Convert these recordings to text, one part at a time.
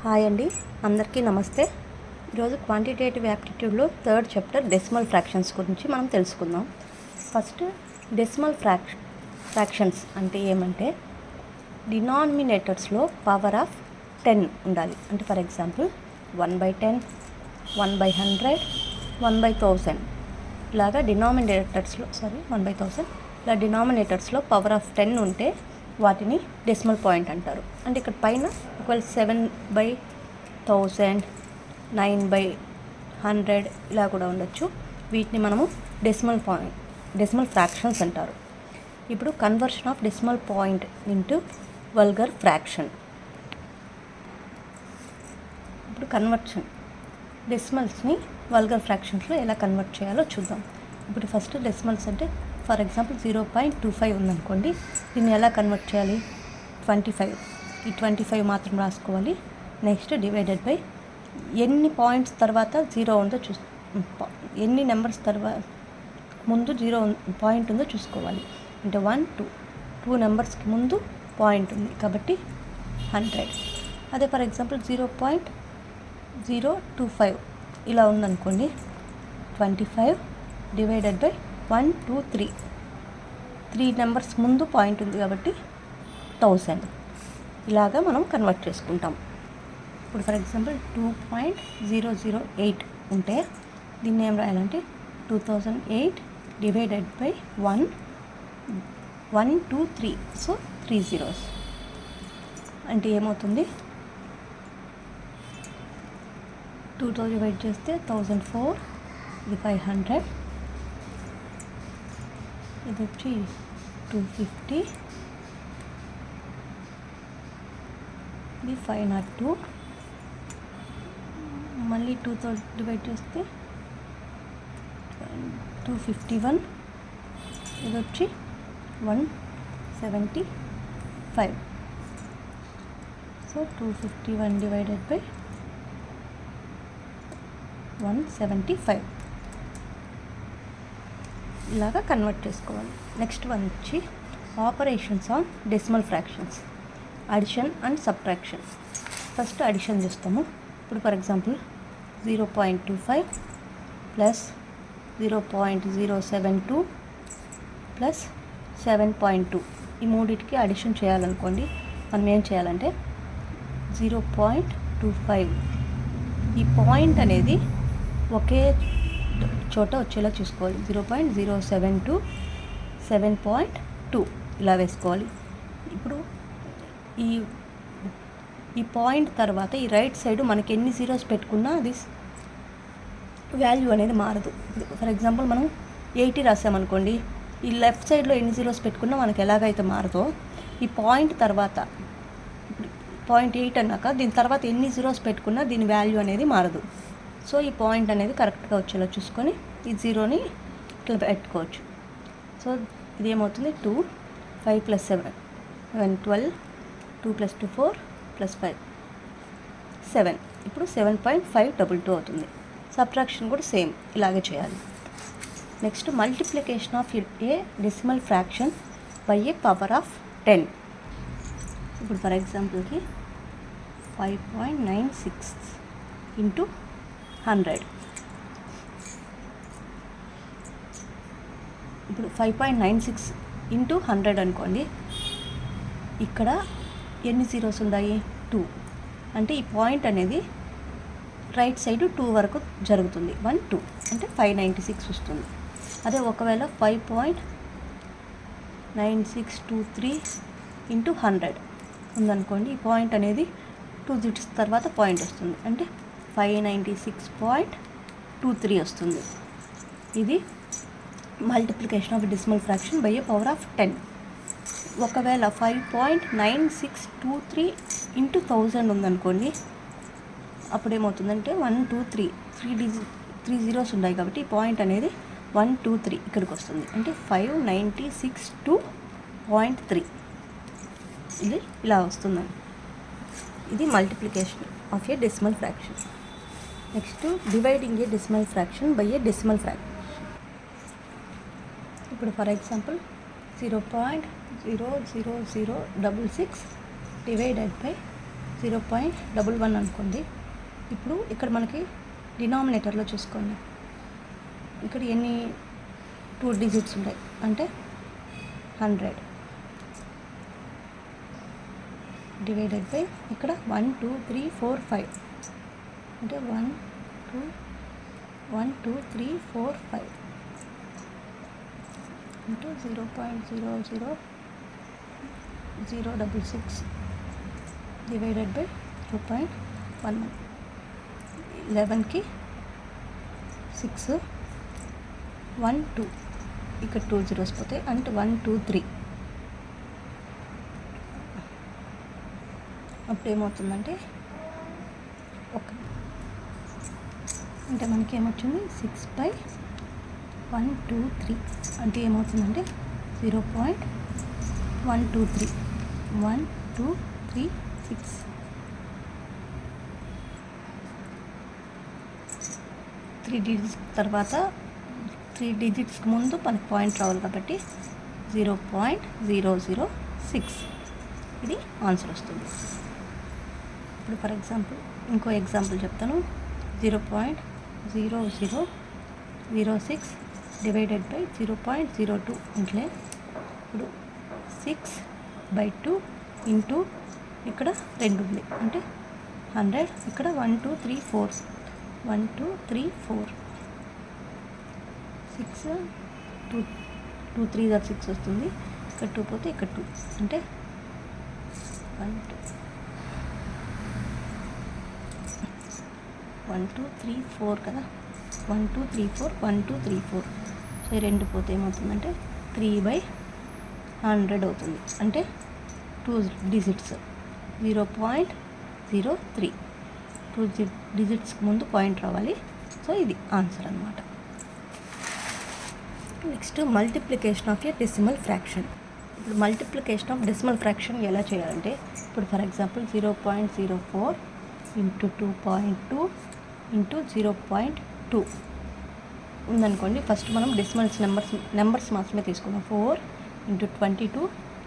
Hi అండి, అందరికీ నమస్తే. ఈరోజు క్వాంటిటేటివ్ యాప్టిట్యూడ్లో థర్డ్ చాప్టర్ డెసిమల్ ఫ్రాక్షన్స్ గురించి మనం తెలుసుకుందాం. ఫస్ట్ డెసిమల్ ఫ్రాక్షన్స్ అంటే ఏమంటే డినామినేటర్స్లో పవర్ ఆఫ్ 10 ఉండాలి. అంటే ఫర్ ఎగ్జాంపుల్ 1/10, 1/100, 1/1000 ఇలాగా డినామినేటర్స్లో 1/1000 ఇలా డినామినేటర్స్లో పవర్ ఆఫ్ 10 ఉంటే వాటిని డెసిమల్ పాయింట్ అంటారు. అంటే ఇక్కడ పైన ఒకవేళ 7/1000, 9/100 ఇలా కూడా ఉండొచ్చు. వీటిని మనము డెసిమల్ ఫ్రాక్షన్స్ అంటారు. ఇప్పుడు conversion of decimal point into vulgar fraction. ఇప్పుడు కన్వర్షన్ డెసిమల్స్ని వల్గర్ ఫ్రాక్షన్స్లో ఎలా కన్వర్ట్ చేయాలో చూద్దాం. ఇప్పుడు ఫస్ట్ డెసిమల్స్ అంటే ఫర్ ఎగ్జాంపుల్ 0.25 ఉందనుకోండి. దీన్ని ఎలా కన్వర్ట్ చేయాలి? 25, ఈ 25 మాత్రం రాసుకోవాలి. నెక్స్ట్ డివైడెడ్ బై ఎన్ని పాయింట్స్ తర్వాత జీరో ఉందో ఎన్ని నెంబర్స్ తర్వాత ముందు జీరో పాయింట్ ఉందో చూసుకోవాలి. అంటే 1, 2 నెంబర్స్కి ముందు పాయింట్ ఉంది కాబట్టి 100. అదే ఫర్ ఎగ్జాంపుల్ 0.025 ఇలా ఉందనుకోండి. 25 డివైడెడ్ బై 1, 2, 3 నెంబర్స్ ముందు పాయింట్ ఉంది కాబట్టి 1000. ఇలాగా మనం కన్వర్ట్ చేసుకుంటాం. ఇప్పుడు ఫర్ ఎగ్జాంపుల్ 2.008 ఉంటే దీన్ని ఏం రాయాలంటే 2008 డివైడెడ్ బై 1, 2, 3 సో 3 zeros అంటే ఏమవుతుంది? 2000 డివైడ్ చేస్తే 1004, ఇది 500, ఇది వచ్చి 250, ఇది 502, మళ్ళీ 2000 డివైడ్ చేస్తే 251, ఇది వచ్చి 175. సో 251 డివైడెడ్ బై 175 ఇలాగా కన్వర్ట్ చేసుకోవాలి. నెక్స్ట్ వన్ వచ్చి operations on decimal fractions, addition and subtraction. First addition చేస్తాము. ఇప్పుడు ఫర్ ఎగ్జాంపుల్ 0.25 ప్లస్ 0.072 ప్లస్ 7.2 ఈ మూడింటికి అడిషన్ చేయాలనుకోండి. మనం ఏం చేయాలంటే 0.25 ఈ పాయింట్ అనేది ఒకే చోట వచ్చేలా చూసుకోవాలి. 0.072, 7.2 ఇలా వేసుకోవాలి. ఇప్పుడు ఈ పాయింట్ తర్వాత ఈ రైట్ సైడ్ మనకి ఎన్ని జీరోస్ పెట్టుకున్నా అది వాల్యూ అనేది మారదు. ఇప్పుడు ఫర్ ఎగ్జాంపుల్ మనం 80 రాసామనుకోండి. ఈ లెఫ్ట్ సైడ్లో ఎన్ని జీరోస్ పెట్టుకున్నా మనకి ఎలాగైతే మారదో ఈ పాయింట్ తర్వాత ఇప్పుడు 0.8 అన్నాక దీని తర్వాత ఎన్ని జీరోస్ పెట్టుకున్నా దీని వాల్యూ అనేది మారదు. సో ఈ పాయింట్ అనేది కరెక్ట్గా వచ్చేలా చూసుకొని ఈ జీరోని ఇట్లా పెట్టుకోవచ్చు. సో ఇదేమవుతుంది 2, 5 + 7, 12, 2 + 2 4 + 5 7. ఇప్పుడు 7.522 అవుతుంది. సబ్ట్రాక్షన్ కూడా సేమ్ ఇలాగే చేయాలి. Next multiplication of A decimal fraction by A power of 10. ఇప్పుడు ఫర్ ఎగ్జాంపుల్కి 5.96 ఇంటూ 100. ఇప్పుడు 5.96 ఇంటూ 100 అనుకోండి. ఇక్కడ ఎన్ని జీరోస్ ఉన్నాయి? 2. అంటే ఈ పాయింట్ అనేది రైట్ సైడ్ 2 వరకు జరుగుతుంది. 1, 2 అంటే 596 వస్తుంది. అదే ఒకవేళ 5.9623 ఇంటూ 100 ఉందనుకోండి. ఈ పాయింట్ అనేది 2 digits తర్వాత పాయింట్ వస్తుంది. అంటే 596.23 వస్తుంది. ఇది multiplication of decimal fraction by A power of 10. ఒకవేళ 5.9623 ఇంటూ 1000 ఉందనుకోండి. అప్పుడు ఏమవుతుందంటే 1, 2, 3 జీరోస్ ఉన్నాయి కాబట్టి ఈ పాయింట్ అనేది 1, 2, 3 ఇక్కడికి వస్తుంది. అంటే 596.3 ఇది ఇలా వస్తుందండి. ఇది multiplication of A decimal fraction. Next dividing A decimal fraction by A decimal fraction. ఇప్పుడు ఫర్ ఎగ్జాంపుల్ 0.00066 డివైడెడ్ బై 0.11 అనుకోండి. ఇప్పుడు ఇక్కడ మనకి డినామినేటర్లో చూసుకోండి, ఇక్కడ ఎన్ని 2 డిజిట్స్ ఉంటాయి అంటే 100 డివైడెడ్ బై ఇక్కడ 1 2 3 4 5 అంటే 1 2 3 4 5 ఇంటూ 0.00066 డివైడెడ్ బై 2.11. 11కి 6 1 2 ఇక్కడ 2 zeros పోతాయి అంటే 1 2 3. అప్పుడు ఏమవుతుందంటే అంటే మనకి ఏమొచ్చింది 6/123 అంటే ఏమవుతుందంటే 0.123 1236. త్రీ డిజిట్స్ తర్వాత 3 డిజిట్స్కి ముందు మనకు పాయింట్ రావాలి కాబట్టి 0.006 ఇది ఆన్సర్ వస్తుంది. ఇప్పుడు ఫర్ ఎగ్జాంపుల్ ఇంకో ఎగ్జాంపుల్ చెప్తాను. 0.0006 డివైడెడ్ బై 0.02 అంటే ఇప్పుడు 6/2 ఇంటూ ఇక్కడ 2 ఉంది అంటే 100. ఇక్కడ 1 2 3 4 1 2 3 4 6 2 2 3 6 వస్తుంది. ఇక్కడ 2 పోతే ఇక్కడ 2 అంటే 1 2 3 4 కదా, 1 2 3 4 1 2 3 4. సో ఈ 2 పోతే ఏమవుతుందంటే 3/100 అవుతుంది అంటే 2 డిజిట్స్ 0.03. 2 డిజిట్స్కి ముందు పాయింట్ రావాలి. సో ఇది ఆన్సర్ అన్నమాట. Next multiplication of a decimal fraction. ఇప్పుడు మల్టిప్లికేషన్ ఆఫ్ డెసిమల్ ఫ్రాక్షన్ ఎలా చేయాలంటే ఇప్పుడు ఫర్ ఎగ్జాంపుల్ 0.04 ఇంటూ 2.2 ఇంటూ 0.2 ఉందనుకోండి. ఫస్ట్ మనం డెసిమల్స్ నెంబర్స్ మాత్రమే తీసుకున్నాం. 4 ఇంటూ 22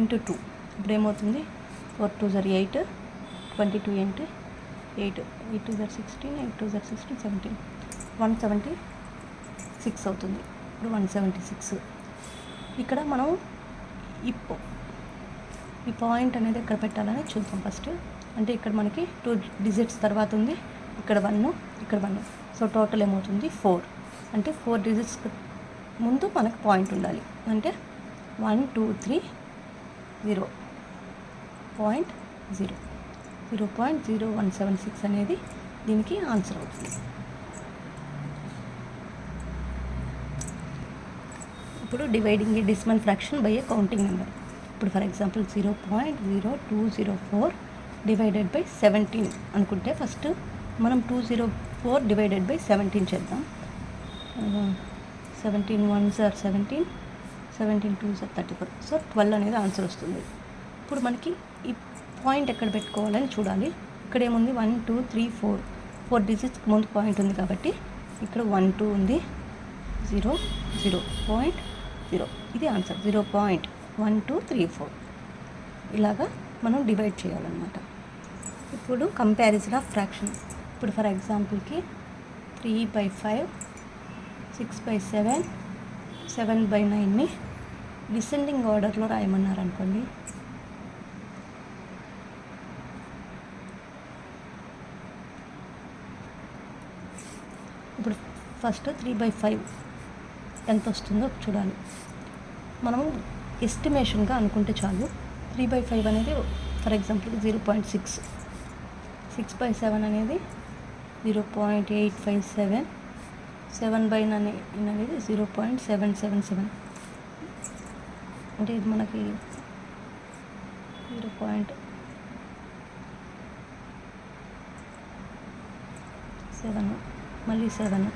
ఇంటూ 2 ఇప్పుడు ఏమవుతుంది 4 2 8 22 8 8 2 16 8 2 16 17 176 అవుతుంది. ఇప్పుడు 176 ఇక్కడ మనం ఈ పాయింట్ అనేది ఎక్కడ పెట్టాలని చూద్దాం ఫస్ట్. అంటే ఇక్కడ మనకి 2 డిజిట్స్ తర్వాత ఉంది, ఇక్కడ 1 ఇక్కడ 1. సో టోటల్ ఏమవుతుంది 4 అంటే 4 డిజిట్స్ ముందు మనకు పాయింట్ ఉండాలి. అంటే 1 2 3 0.0176 అనేది దీనికి ఆన్సర్ అవుతుంది. ఇప్పుడు dividing A decimal fraction by A counting number. ఇప్పుడు ఫర్ ఎగ్జాంపుల్ 0.0204 డివైడెడ్ బై 17 అనుకుంటే ఫస్ట్ మనం 204 డివైడెడ్ బై 17 చేద్దాం. 17 1s are 17 17 2s are 34. So 12 అనేది ఆన్సర్ వస్తుంది. ఇప్పుడు మనకి ఈ పాయింట్ ఎక్కడ పెట్టుకోవాలని చూడాలి. ఇక్కడ ఏముంది 1 2 3 4 డిజిట్స్కి ముందు పాయింట్ ఉంది కాబట్టి ఇక్కడ 1 2 ఉంది 0 0.0 ఇది ఆన్సర్ 0.1234. ఇలాగా మనం డివైడ్ చేయాలన్నమాట. ఇప్పుడు కంపారిజన్ ఆఫ్ ఫ్రాక్షన్. ఇప్పుడు ఫర్ ఎగ్జాంపుల్కి 3/5 6/7 7/9ని డిసెండింగ్ ఆర్డర్లో రాయమన్నారు అనుకోండి. ఇప్పుడు ఫస్ట్ 3/5 ఎంత వస్తుందో చూడాలి. మనము ఎస్టిమేషన్గా అనుకుంటే చాలు. 3/5 అనేది ఫర్ ఎగ్జాంపుల్ 0.6 6/7 అనేది 0.857 7/9 అనేది 0.777 అంటే ఇది మనకి 0.7 మళ్ళీ 7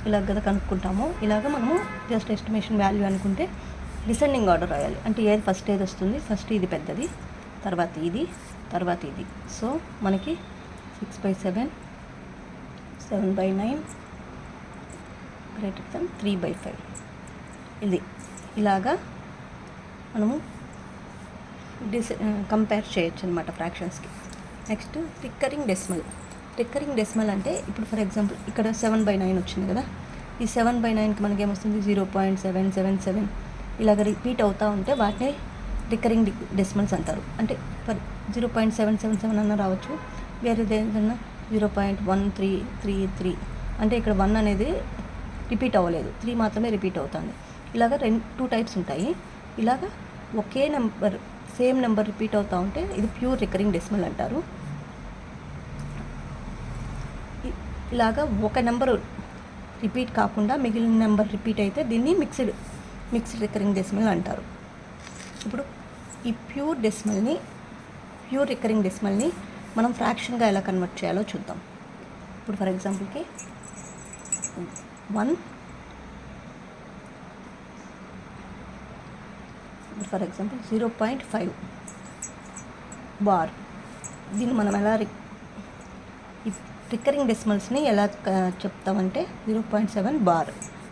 ఇలాగ కదా కనుక్కుంటాము. ఇలాగ మనము జస్ట్ ఎస్టిమేషన్ వాల్యూ అనుకుంటే డిసెండింగ్ ఆర్డర్ రాయాలి. అంటే ఏది ఫస్ట్ ఏది వస్తుంది, ఫస్ట్ ఇది పెద్దది, తర్వాత ఇది, తర్వాత ఇది. సో మనకి 6/7 7/9 గ్రేటర్ దెన్ 3/5 ఇది. ఇలాగా మనము కంపేర్ చేయొచ్చు అనమాట ఫ్రాక్షన్స్కి. నెక్స్ట్ రికరింగ్ డెసిమల్ అంటే ఇప్పుడు ఫర్ ఎగ్జాంపుల్ ఇక్కడ 7/9 వచ్చింది కదా, ఈ 7/9కి మనకి ఏమొస్తుంది 0.777 ఇలాగ రిపీట్ అవుతూ ఉంటే వాటిని రికరింగ్ డెసిమల్స్ అంటారు. అంటే ఫర్ 0.777 అన్న రావచ్చు, వేరేది ఏదన్నా 0.1333 అంటే ఇక్కడ 1 అనేది రిపీట్ అవ్వలేదు, 3 మాత్రమే రిపీట్ అవుతుంది. ఇలాగ 2 టైప్స్ ఉంటాయి. ఇలాగ ఒకే నెంబర్ సేమ్ నెంబర్ రిపీట్ అవుతూ ఉంటే ఇది ప్యూర్ రికరింగ్ డెసిమల్ అంటారు. ఇలాగ ఒక నెంబరు రిపీట్ కాకుండా మిగిలిన నెంబర్ రిపీట్ అయితే దీన్ని మిక్స్డ్ రికరింగ్ డెసిమల్ అంటారు. ఇప్పుడు ఈ ప్యూర్ రికరింగ్ డెసిమల్ని మనం ఫ్రాక్షన్గా ఎలా కన్వర్ట్ చేయాలో చూద్దాం. ఇప్పుడు ఫర్ ఎగ్జాంపుల్కి 1 ఫర్ ఎగ్జాంపుల్ 0.5 బార్. దీన్ని మనం ఎలా రికరింగ్ డెసిమల్స్ని ఎలా చెప్తామంటే 0.7 బార్.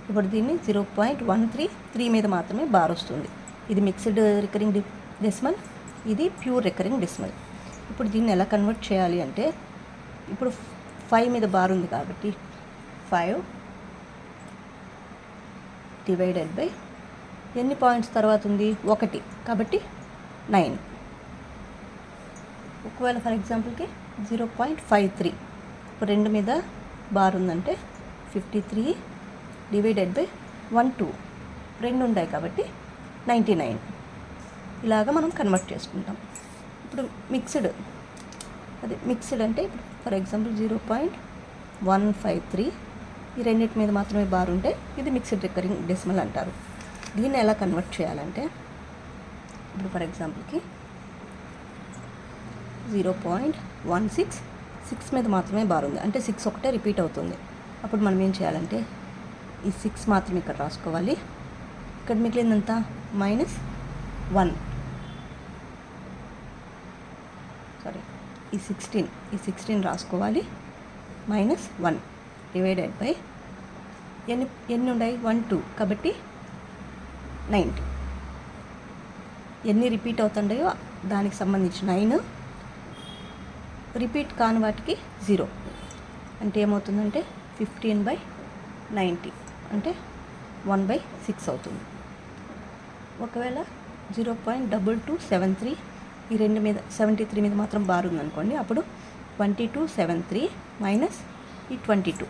ఇప్పుడు దీన్ని 0.133 మీద మాత్రమే బార్ వస్తుంది. ఇది మిక్స్డ్ రికరింగ్ డెసిమల్, ఇది ప్యూర్ రికరింగ్ డెసిమల్. ఇప్పుడు దీన్ని ఎలా కన్వర్ట్ చేయాలి అంటే ఇప్పుడు 5 మీద బార్ ఉంది కాబట్టి 5 డివైడెడ్ బై ఎన్ని పాయింట్స్ తర్వాత ఉంది 1 కాబట్టి 9. ఒకవేళ ఫర్ ఎగ్జాంపుల్కి 0.53 ఇప్పుడు 2 మీద బార్ ఉందంటే 53 డివైడెడ్ బై 2 ఉంటాయి కాబట్టి 99. ఇలాగా మనం కన్వర్ట్ చేసుకుంటాం. ఇప్పుడు మిక్స్డ్ అంటే ఇప్పుడు ఫర్ ఎగ్జాంపుల్ 0.153 ఈ రెండింటి మీద మాత్రమే బార్ ఉంటే ఇది మిక్స్డ్ రికరింగ్ డెసిమల్ అంటారు. దీన్ని ఎలా కన్వర్ట్ చేయాలంటే ఇప్పుడు ఫర్ ఎగ్జాంపుల్కి 0.16 6 మీద మాత్రమే బార్ ఉంది అంటే 6 ఒకటే రిపీట్ అవుతుంది. అప్పుడు మనం ఏం చేయాలంటే ఈ 6 మాత్రమే ఇక్కడ రాసుకోవాలి. ఇక్కడ మిగిలిందంతా -1 ఈ 16 రాసుకోవాలి. -1 డివైడెడ్ బై ఎన్ని ఉన్నాయి 1 2 కాబట్టి 90. ఎన్ని రిపీట్ అవుతుంటాయో దానికి సంబంధించి 9, రిపీట్ కాని వాటికి 0 అంటే ఏమవుతుందంటే 15/90 అంటే 1/6 అవుతుంది. ఒకవేళ 0.2273 ఈ 2 మీద 73 మీద మాత్రం బార్ ఉందనుకోండి, అప్పుడు 2273 మైనస్ ఈ 22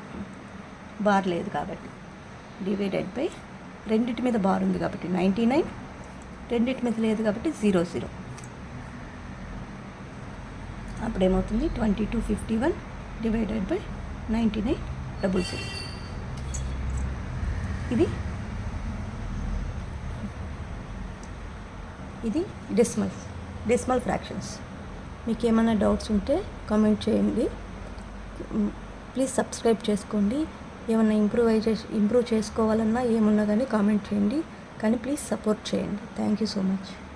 బార్ లేదు కాబట్టి డివైడెడ్ బై రెండింటి మీద బార్ ఉంది కాబట్టి 99, రెండింటి మీద లేదు కాబట్టి 00. అప్పుడేమవుతుంది 2251 డివైడెడ్ బై 9900. ఇది డెసిమల్ ఫ్రాక్షన్స్. మీకు ఏమైనా డౌట్స్ ఉంటే కామెంట్ చేయండి. ప్లీజ్ సబ్స్క్రైబ్ చేసుకోండి. ఏమన్నా ఇంప్రూవ్ చేసుకోవాలన్నా ఏమన్నా కానీ కామెంట్ చేయండి. కానీ ప్లీజ్ సపోర్ట్ చేయండి. Thank you so much.